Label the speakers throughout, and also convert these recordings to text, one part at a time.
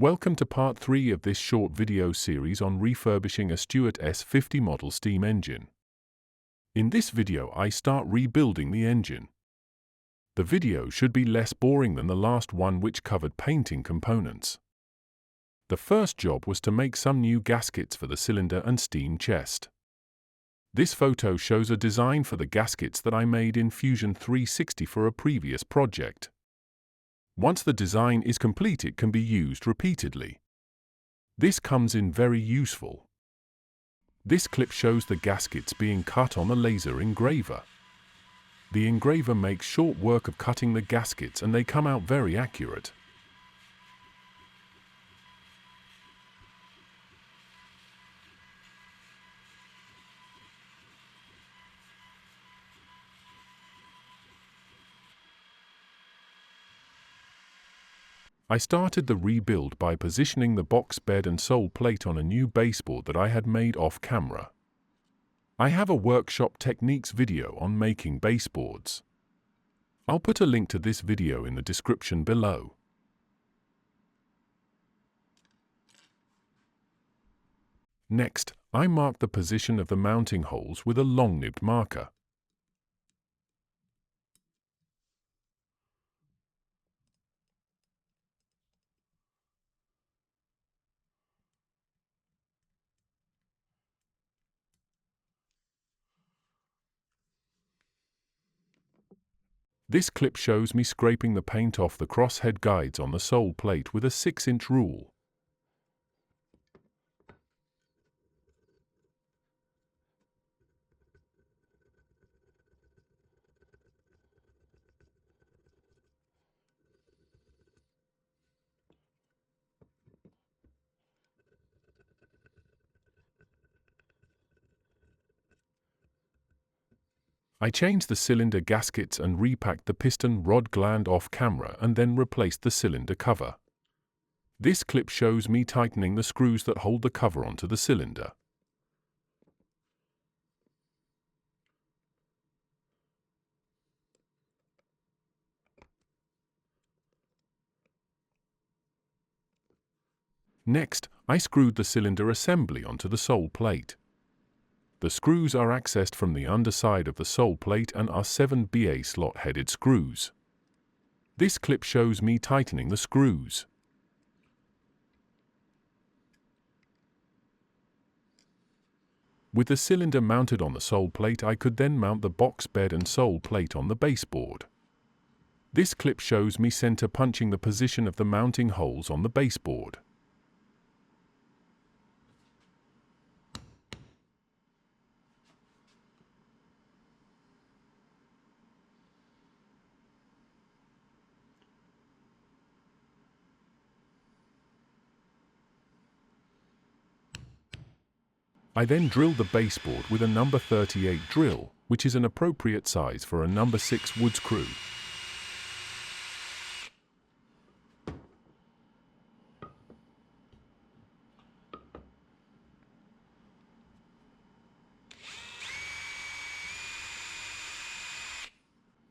Speaker 1: Welcome to part 3 of this short video series on refurbishing a Stuart S50 model steam engine. In this video I start rebuilding the engine. The video should be less boring than the last one, which covered painting components. The first job was to make some new gaskets for the cylinder and steam chest. This photo shows a design for the gaskets that I made in Fusion 360 for a previous project. Once the design is complete, it can be used repeatedly. This comes in very useful. This clip shows the gaskets being cut on the laser engraver. The engraver makes short work of cutting the gaskets and they come out very accurate. I started the rebuild by positioning the box bed and sole plate on a new baseboard that I had made off camera. I have a workshop techniques video on making baseboards. I'll put a link to this video in the description below. Next, I marked the position of the mounting holes with a long-nibbed marker. This clip shows me scraping the paint off the crosshead guides on the sole plate with a 6-inch rule. I changed the cylinder gaskets and repacked the piston rod gland off camera and then replaced the cylinder cover. This clip shows me tightening the screws that hold the cover onto the cylinder. Next, I screwed the cylinder assembly onto the sole plate. The screws are accessed from the underside of the sole plate and are 7BA slot-headed screws. This clip shows me tightening the screws. With the cylinder mounted on the sole plate, I could then mount the box bed and sole plate on the baseboard. This clip shows me center punching the position of the mounting holes on the baseboard. I then drilled the baseboard with a number 38 drill, which is an appropriate size for a number 6 wood screw.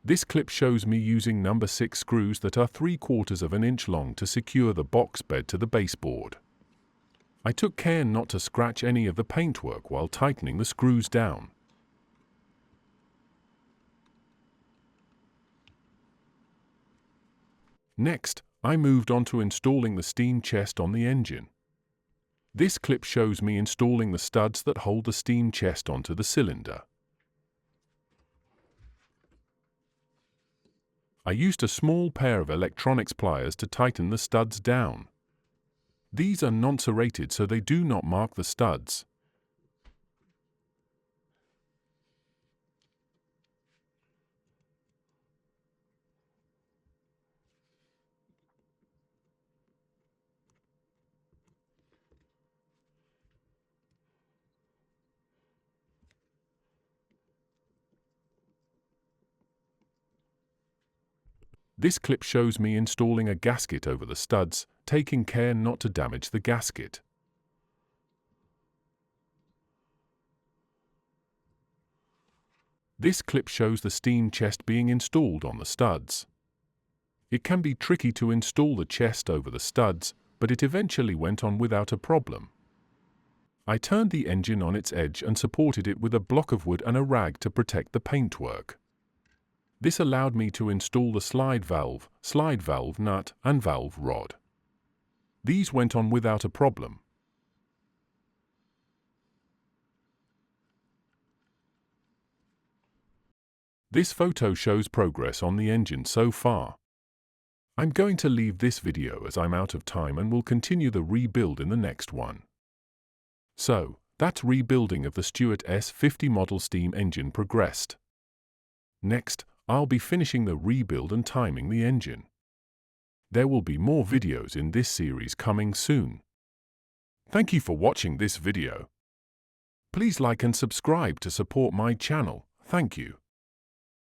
Speaker 1: This clip shows me using number 6 screws that are 3/4 of an inch long to secure the box bed to the baseboard. I took care not to scratch any of the paintwork while tightening the screws down. Next, I moved on to installing the steam chest on the engine. This clip shows me installing the studs that hold the steam chest onto the cylinder. I used a small pair of electronics pliers to tighten the studs down. These are non-serrated, so they do not mark the studs. This clip shows me installing a gasket over the studs, taking care not to damage the gasket. This clip shows the steam chest being installed on the studs. It can be tricky to install the chest over the studs, but it eventually went on without a problem. I turned the engine on its edge and supported it with a block of wood and a rag to protect the paintwork. This allowed me to install the slide valve nut, and valve rod. These went on without a problem. This photo shows progress on the engine so far. I'm going to leave this video as I'm out of time and will continue the rebuild in the next one. So, that's rebuilding of the Stuart S50 model steam engine progressed. Next, I'll be finishing the rebuild and timing the engine. There will be more videos in this series coming soon. Thank you for watching this video. Please like and subscribe to support my channel. Thank you.